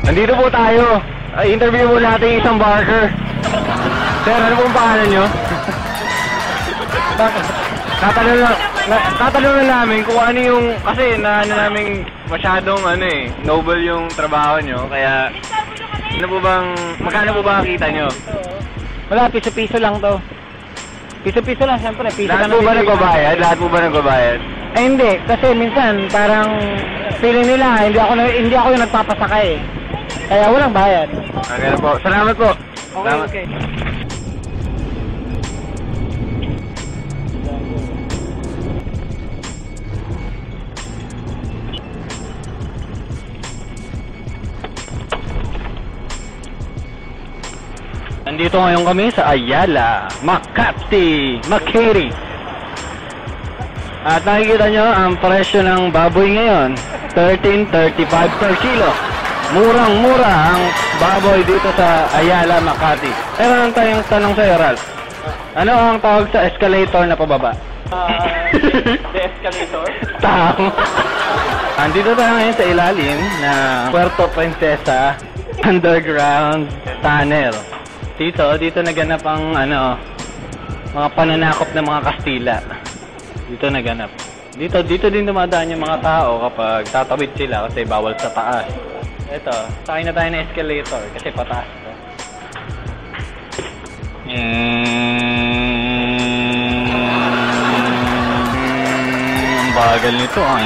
Nandito po tayo. Interview mo natin isang barker. Sir, ano pong pangalan nyo? Tatanong na namin kung ano yung, kasi namin masyadong noble yung trabaho nyo, kaya magkano po ba kita nyo? Wala, piso-piso lang to. Piso-piso lang, siyempre. Piso Lahat po ba nagbabayad? Lahat po ba nagbabayad? Eh hindi, kasi minsan parang feeling nila hindi ako yung nagpapasakay eh. Kaya walang bayad. Okay po. Salamat po. Okay, Salamat. okay. Nandito ngayon kami sa Ayala, Makati. At nakikita nyo ang presyo ng baboy ngayon, 13.35 per kilo. Murang-mura ang baboy dito sa Ayala, Makati. Meron tayong tanong sa'yo, Ralph. Ano ang tawag sa escalator na pababa? The escalator? Tama. Andito tayo ngayon sa ilalim na Puerto Princesa Underground Tunnel. Dito naganap ang mga pananakop ng mga Kastila. Dito naganap. Dito din dumadaan yung mga tao kapag tatawid sila kasi bawal sa taas. Ito, sakay na tayo ng escalator kasi pataas to. Ang bagal nito ay.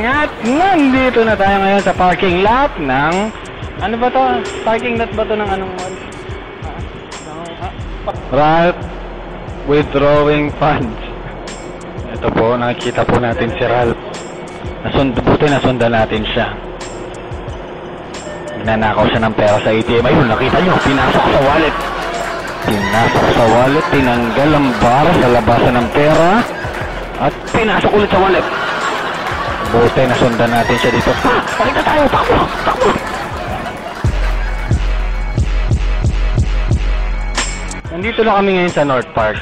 At nandito na tayo ngayon sa parking lot ng ano ba to? Parking lot ba to ng anong mall? Ralph withdrawing funds. Ito po, nakikita po natin si Ralph. Buti nasundan natin siya. Nanakaw siya ng pera sa ATM. Ayun, nakita nyo, pinasok sa wallet. Pinasok sa wallet, tinanggal ang bar sa labasan ng pera at pinasok ulit sa wallet. Buti nasundan natin siya dito. Pakita tayo, takbo! Nandito lang kami ngayon sa North Park.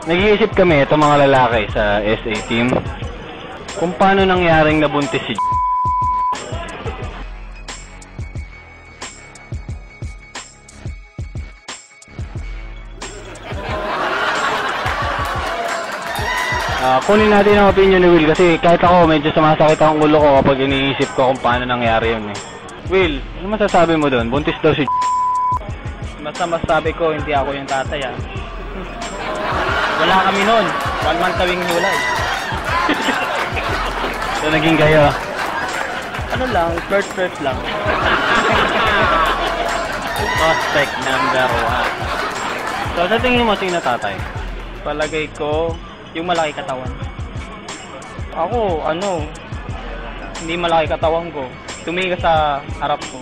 Nag-iisip kami, itong mga lalaki sa SA team, kung paano nangyaring nabuntis si kunin natin ang opinion ni Will kasi kahit ako medyo sumasakit ang ulo ko kapag iniisip ko kung paano nangyari yun eh. Will, ano masasabi mo doon? Buntis daw si Basta masabi ko, hindi ako yung tatay ah. Wala kami nun. 1 month kaming hiwalay. So naging kayo? Ano lang, first lang. Suspect number 1. So sa tingin mo sino tatay? Palagay ko, yung malaki katawan. Ako, hindi malaki katawan ko. Tumingin ka sa harap ko.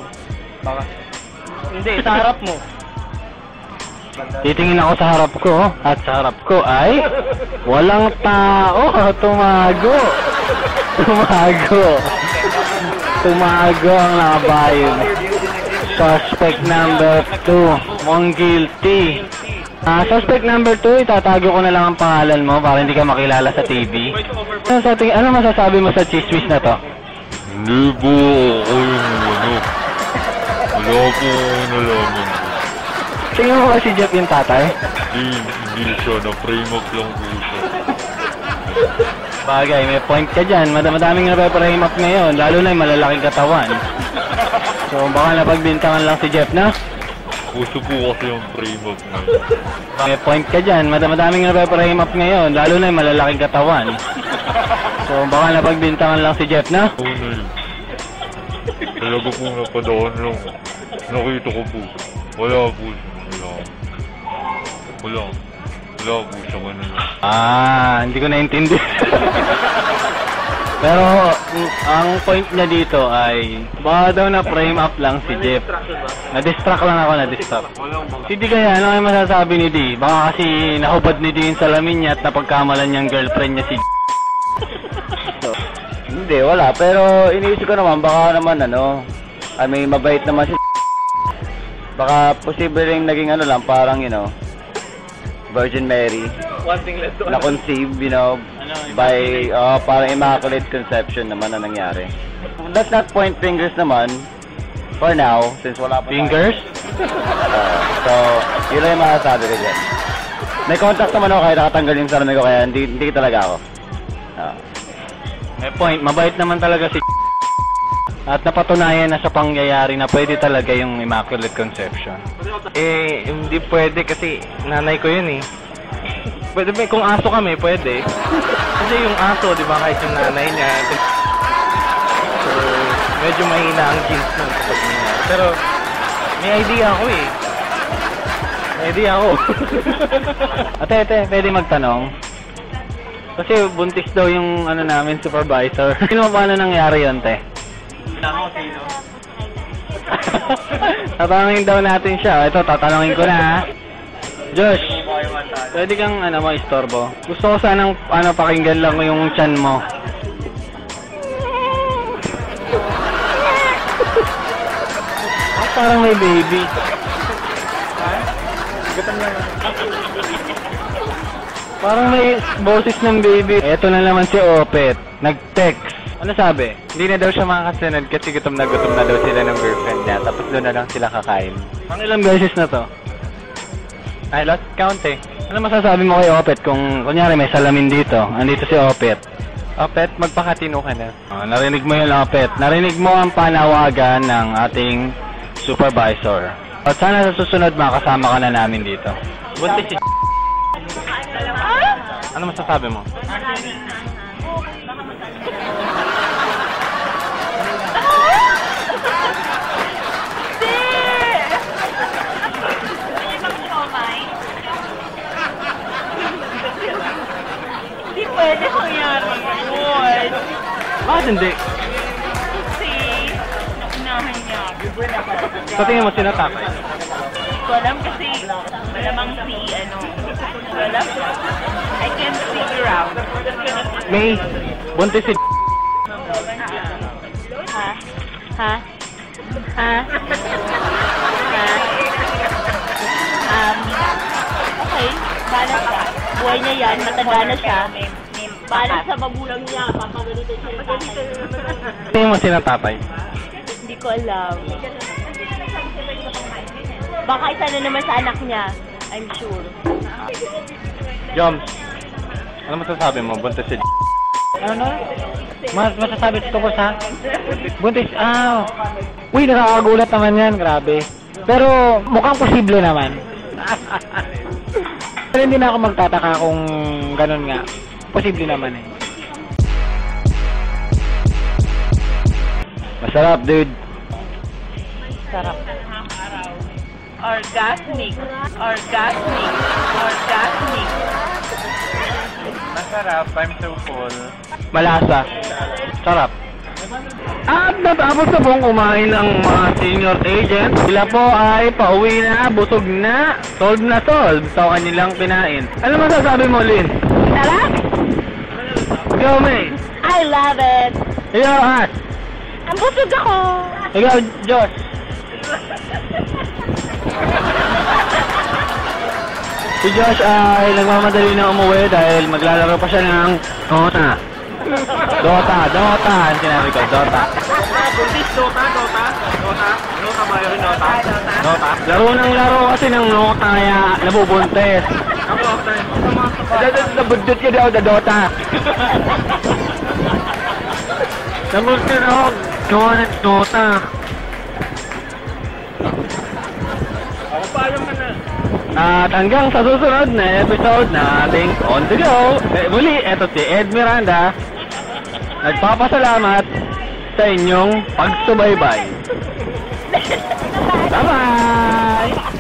Baka. Hindi, sa harap mo. Titingin ako sa harap ko at sa harap ko ay walang tao. Tumago ang nakabayon. Suspect number 2, mong guilty. Suspect number 2, itatago ko na lang ang pangalan mo para hindi ka makilala sa TV. Ano masasabi mo sa chismis na to? Hindi po ako yung wala po nalaman. Tingin mo ba si Jeff yung tatay? Hindi siya, na-frame up lang po siya. Bagay, may point ka dyan. Madaming na-frame up ngayon, lalo na yung malalaking katawan. So baka napagbintangan lang si Jeff na? Puso po kasi yung frame up na. May point ka dyan. Madaming na-frame up ngayon, lalo na yung malalaking katawan. So baka napagbintangan lang si Jeff na? Oo na yun. Talaga po napadaan lang. Nakita ko po. Wala po siya. Wala po siya kanina. Hindi ko naintindihan. Pero ang point niya dito ay baka daw na frame up lang si Jeff. Na-distract lang ako, na-distract. Si D kaya, ano kayo masasabi ni D? Baka kasi nahubad ni D yung salamin niya at napagkamalan niyang girlfriend niya si so, hindi, wala. Pero iniisip ko naman, baka naman may mabait naman si baka posible rin naging lang, parang Virgin Mary. na-conceive, you know, by parang immaculate conception naman na nangyari. Let's not point fingers naman for now, since wala pa Fingers? So, yun lang yung masasabi ko dyan. May contact naman ako kaya nakatanggal yung sarami ko kaya hindi talaga ako. May point, mabait naman talaga si at napatunayan na sa pangyayari na pwede talaga yung Immaculate Conception. Eh, hindi pwede kasi nanay ko yun eh. Pwede ba, kung aso kami, pwede. Kasi yung aso, di ba, kahit yung nanay niya, so, medyo mahina ang genes nun kapag niya. Pero, may idea ako eh. May idea ako. Ate, pwede magtanong? Kasi buntis daw yung ano namin, supervisor. Sino ba paano nangyari yun, te? Tatanungin daw natin siya. Ito, tatanungin ko na ha. Josh, pwede kang istorbo. Gusto ko sanang pakinggan lang yung tiyan mo. Parang may baby. Parang may boses ng baby. Eto na naman si Opet. Nag-text. Ano sabi? Hindi na daw siya makakasunod kasi gutom na daw sila ng girlfriend niya. Tapos doon na lang sila kakain. Ang ilang beses na to? I lost count eh. Ano masasabi mo kay Opet kung kunyari may salamin dito? Andito si Opet. Opet, magpakatino ka na. Narinig mo yun, Opet. Narinig mo ang panawagan ng ating supervisor. At sana sa susunod makasama ka na namin dito. Buntis si Ano masasabi mo? Hindi pwede mangyari yun. Bakit hindi? Kasi, naunahan niya. Sa tingin mo sinatakay? Hindi ko alam kasi, malamang wala. I can't figure out. May buntis si Ha? Ha? Ha? Okay, balas ka. Buhay niya yan, matanda na siya. Balas sa magulang niya, papagalitan siya ng tatay. tingin mo sinatatay? Hindi ko alam. Baka isa na naman sa anak niya, I'm sure. Joms, ano masasabi mo? Buntis si Ano? Masasabi tungkol sa? Buntis, uy, nakakagulat naman yan, grabe. Pero mukhang posible naman. Pero hindi na ako magtataka kung ganun nga. Posible naman eh. Masarap, dude. Sarap. Orgasmic. Orgasmic. Orgasmic. Masarap, I'm so full. Malasa. Sarap. At natapos na pong kumain ang mga senior agent. Sila po ay pauwi na, busog na, solve na solve sa kanilang kinain. Ano masasabi mo, Lynn? Sarap? Ikaw, May. I love it. Ikaw, Ash. Ang busog ako. Ikaw, Josh. Si Josh ay nagmamadali na umuwi dahil maglalaro pa siya ng Dota. Dota. Ang sinabi ko, Dota. Dota ba yun, Dota? Dota. Laro ng laro kasi ng Dota kaya nabubuntes. Nabudot ka daw sa Dota. Nabudot ako. Gawa ng Dota. At hanggang sa susunod na episode na ating On The Go, muli, eto si Ed Miranda, nagpapasalamat sa inyong pagsubaybay. Bye-bye!